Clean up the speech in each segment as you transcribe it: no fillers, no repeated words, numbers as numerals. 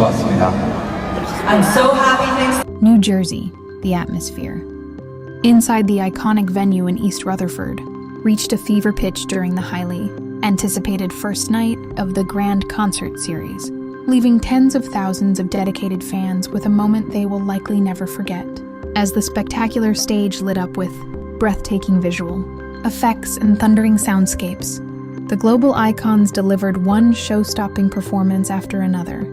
좋았습니다. I'm so happy thanks. New Jersey, the atmosphere. Inside the iconic venue in East Rutherford, reached a fever pitch during the highly anticipated first night of the Grand Concert Series, leaving tens of thousands of dedicated fans with a moment they will likely never forget. As the spectacular stage lit up with breathtaking visual effects and thundering soundscapes, the global icons delivered one show-stopping performance after another,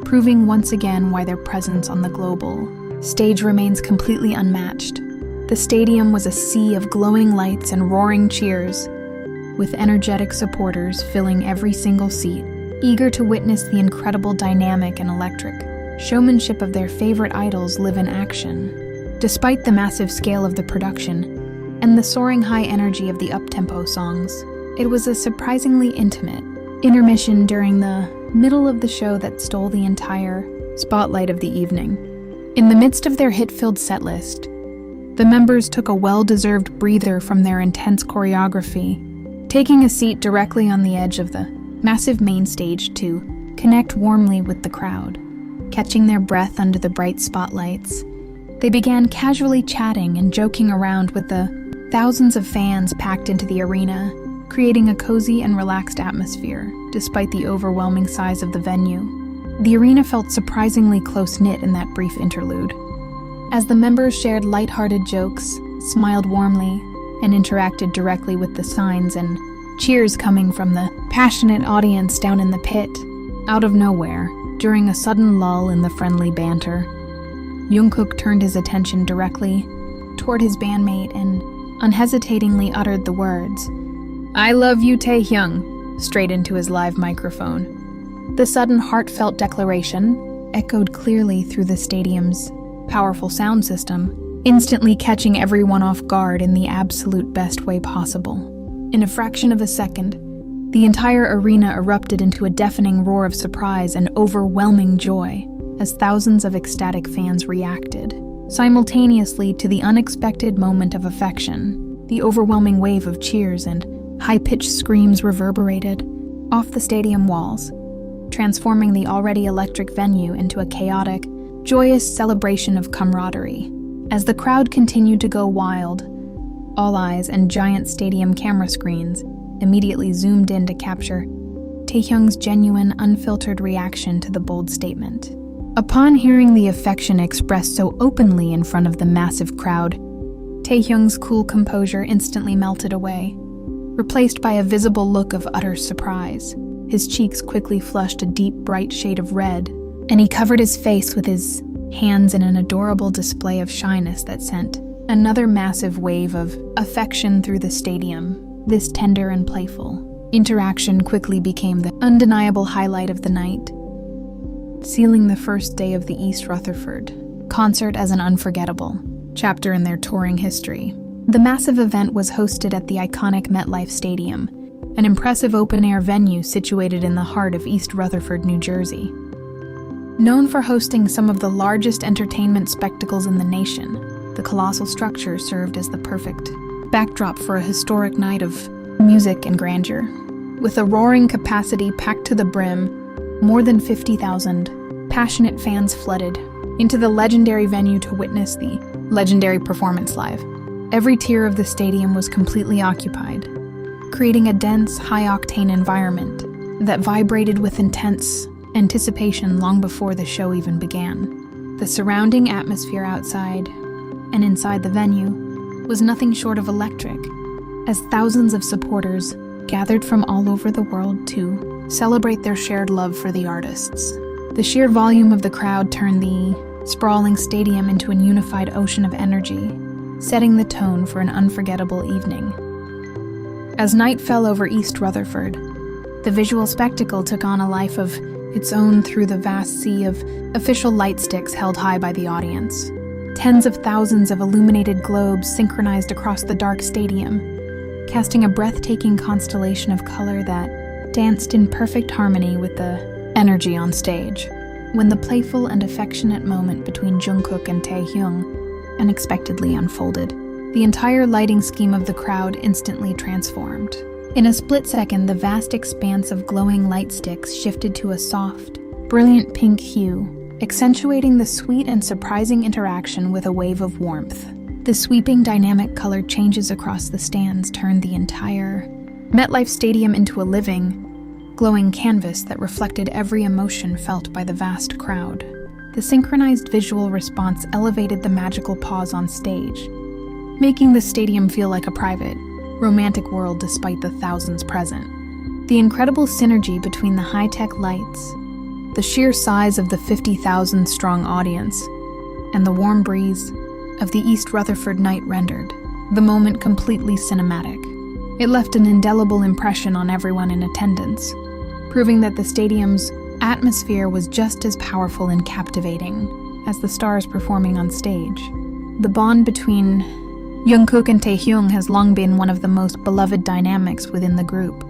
proving once again why their presence on the global stage remains completely unmatched. The stadium was a sea of glowing lights and roaring cheers, with energetic supporters filling every single seat, eager to witness the incredible dynamic and electric showmanship of their favorite idols live in action. Despite the massive scale of the production and the soaring high energy of the up-tempo songs, it was a surprisingly intimate intermission during the middle of the show that stole the entire spotlight of the evening. In the midst of their hit-filled setlist, the members took a well-deserved breather from their intense choreography, taking a seat directly on the edge of the massive main stage to connect warmly with the crowd. Catching their breath under the bright spotlights, they began casually chatting and joking around with the thousands of fans packed into the arena, creating a cozy and relaxed atmosphere despite the overwhelming size of the venue. The arena felt surprisingly close-knit in that brief interlude, as the members shared lighthearted jokes, smiled warmly, and interacted directly with the signs and cheers coming from the passionate audience down in the pit. Out of nowhere, during a sudden lull in the friendly banter, Jungkook turned his attention directly toward his bandmate and unhesitatingly uttered the words, "I love you, Taehyung," straight into his live microphone. The sudden heartfelt declaration echoed clearly through the stadium's powerful sound system, instantly catching everyone off guard in the absolute best way possible. In a fraction of a second, the entire arena erupted into a deafening roar of surprise and overwhelming joy as thousands of ecstatic fans reacted. Simultaneously to the unexpected moment of affection, the overwhelming wave of cheers and high-pitched screams reverberated off the stadium walls, transforming the already electric venue into a chaotic, joyous celebration of camaraderie. As the crowd continued to go wild, all eyes and giant stadium camera screens immediately zoomed in to capture Tae Hyung's genuine, unfiltered reaction to the bold statement. Upon hearing the affection expressed so openly in front of the massive crowd, Tae Hyung's cool composure instantly melted away, replaced by a visible look of utter surprise. His cheeks quickly flushed a deep, bright shade of red, and he covered his face with his hands in an adorable display of shyness that sent another massive wave of affection through the stadium. This tender and playful interaction quickly became the undeniable highlight of the night, sealing the first day of the East Rutherford concert as an unforgettable chapter in their touring history. The massive event was hosted at the iconic MetLife Stadium, an impressive open-air venue situated in the heart of East Rutherford, New Jersey. Known for hosting some of the largest entertainment spectacles in the nation, the colossal structure served as the perfect backdrop for a historic night of music and grandeur. With a roaring capacity packed to the brim, more than 50,000 passionate fans flooded into the legendary venue to witness the legendary performance live. Every tier of the stadium was completely occupied, creating a dense, high-octane environment that vibrated with intense anticipation long before the show even began. The surrounding atmosphere outside and inside the venue was nothing short of electric, as thousands of supporters gathered from all over the world to celebrate their shared love for the artists. The sheer volume of the crowd turned the sprawling stadium into a unified ocean of energy, setting the tone for an unforgettable evening. As night fell over East Rutherford, the visual spectacle took on a life of its own through the vast sea of official light sticks held high by the audience. Tens of thousands of illuminated globes synchronized across the dark stadium, casting a breathtaking constellation of color that danced in perfect harmony with the energy on stage. When the playful and affectionate moment between Jungkook and Tae Hyung unexpectedly unfolded, the entire lighting scheme of the crowd instantly transformed. In a split second, the vast expanse of glowing light sticks shifted to a soft, brilliant pink hue, accentuating the sweet and surprising interaction with a wave of warmth. The sweeping dynamic color changes across the stands turned the entire MetLife Stadium into a living, glowing canvas that reflected every emotion felt by the vast crowd. The synchronized visual response elevated the magical pause on stage, making the stadium feel like a private, romantic world despite the thousands present. The incredible synergy between the high-tech lights, the sheer size of the 50,000-strong audience, and the warm breeze of the East Rutherford night rendered the moment completely cinematic. It left an indelible impression on everyone in attendance, proving that the stadium's atmosphere was just as powerful and captivating as the stars performing on stage. The bond between Jungkook and Tae Hyung has long been one of the most beloved dynamics within the group,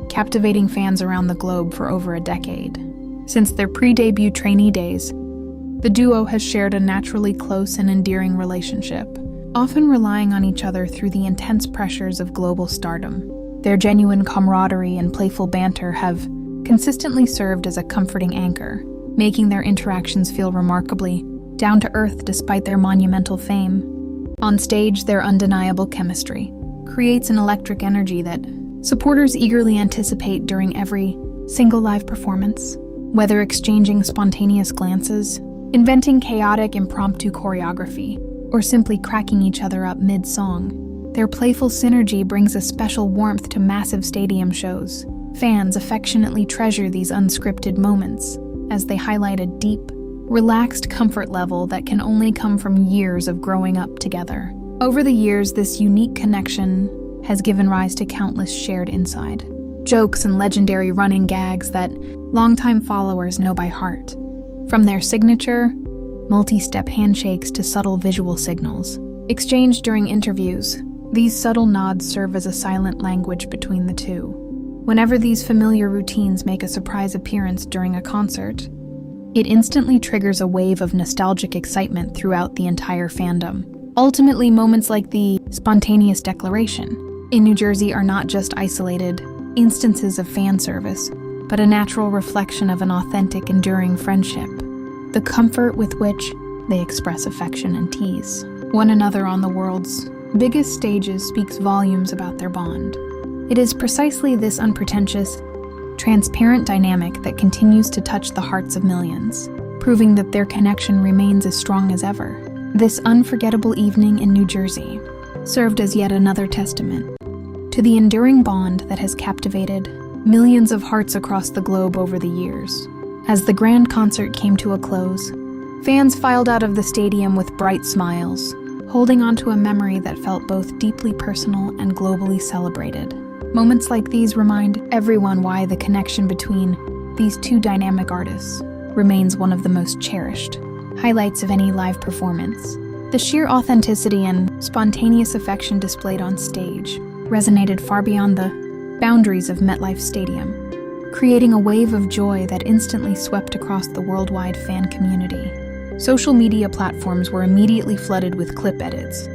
captivating fans around the globe for over a decade. Since their pre-debut trainee days, the duo has shared a naturally close and endearing relationship, often relying on each other through the intense pressures of global stardom. Their genuine camaraderie and playful banter have consistently served as a comforting anchor, making their interactions feel remarkably down to earth despite their monumental fame. On stage, their undeniable chemistry creates an electric energy that supporters eagerly anticipate during every single live performance. Whether exchanging spontaneous glances, inventing chaotic impromptu choreography, or simply cracking each other up mid-song, their playful synergy brings a special warmth to massive stadium shows. Fans affectionately treasure these unscripted moments, as they highlight a deep, relaxed comfort level that can only come from years of growing up together. Over the years, this unique connection has given rise to countless shared inside jokes and legendary running gags that longtime followers know by heart. From their signature, multi-step handshakes to subtle visual signals exchanged during interviews, these subtle nods serve as a silent language between the two. Whenever these familiar routines make a surprise appearance during a concert, it instantly triggers a wave of nostalgic excitement throughout the entire fandom. Ultimately, moments like the spontaneous declaration in New Jersey are not just isolated instances of fan service, but a natural reflection of an authentic, enduring friendship. The comfort with which they express affection and tease one another on the world's biggest stages speaks volumes about their bond. It is precisely this unpretentious, transparent dynamic that continues to touch the hearts of millions, proving that their connection remains as strong as ever. This unforgettable evening in New Jersey served as yet another testament to the enduring bond that has captivated millions of hearts across the globe over the years. As the grand concert came to a close, fans filed out of the stadium with bright smiles, holding on to a memory that felt both deeply personal and globally celebrated. Moments like these remind everyone why the connection between these two dynamic artists remains one of the most cherished highlights of any live performance. The sheer authenticity and spontaneous affection displayed on stage resonated far beyond the boundaries of MetLife Stadium, creating a wave of joy that instantly swept across the worldwide fan community. Social media platforms were immediately flooded with clip edits,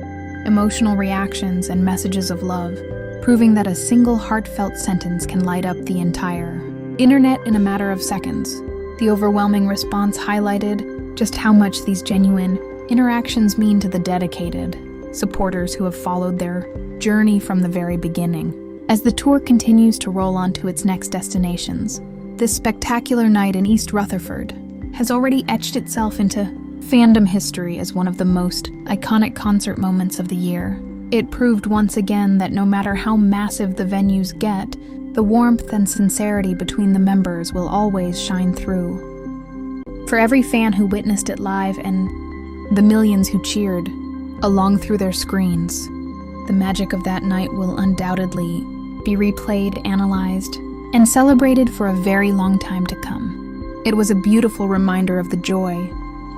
emotional reactions, and messages of love, proving that a single heartfelt sentence can light up the entire internet in a matter of seconds. The overwhelming response highlighted just how much these genuine interactions mean to the dedicated supporters who have followed their journey from the very beginning. As the tour continues to roll on to its next destinations, this spectacular night in East Rutherford has already etched itself into fandom history as one of the most iconic concert moments of the year. It proved once again that no matter how massive the venues get, the warmth and sincerity between the members will always shine through. For every fan who witnessed it live and the millions who cheered along through their screens, the magic of that night will undoubtedly be replayed, analyzed, and celebrated for a very long time to come. It was a beautiful reminder of the joy,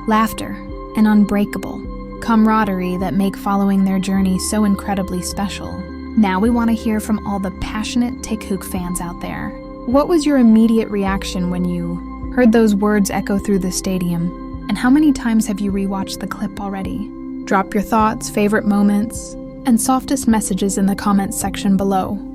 laughter, and unbreakable camaraderie that make following their journey so incredibly special. Now we want to hear from all the passionate Taekook fans out there. What was your immediate reaction when you heard those words echo through the stadium? And how many times have you rewatched the clip already? Drop your thoughts, favorite moments, and softest messages in the comments section below.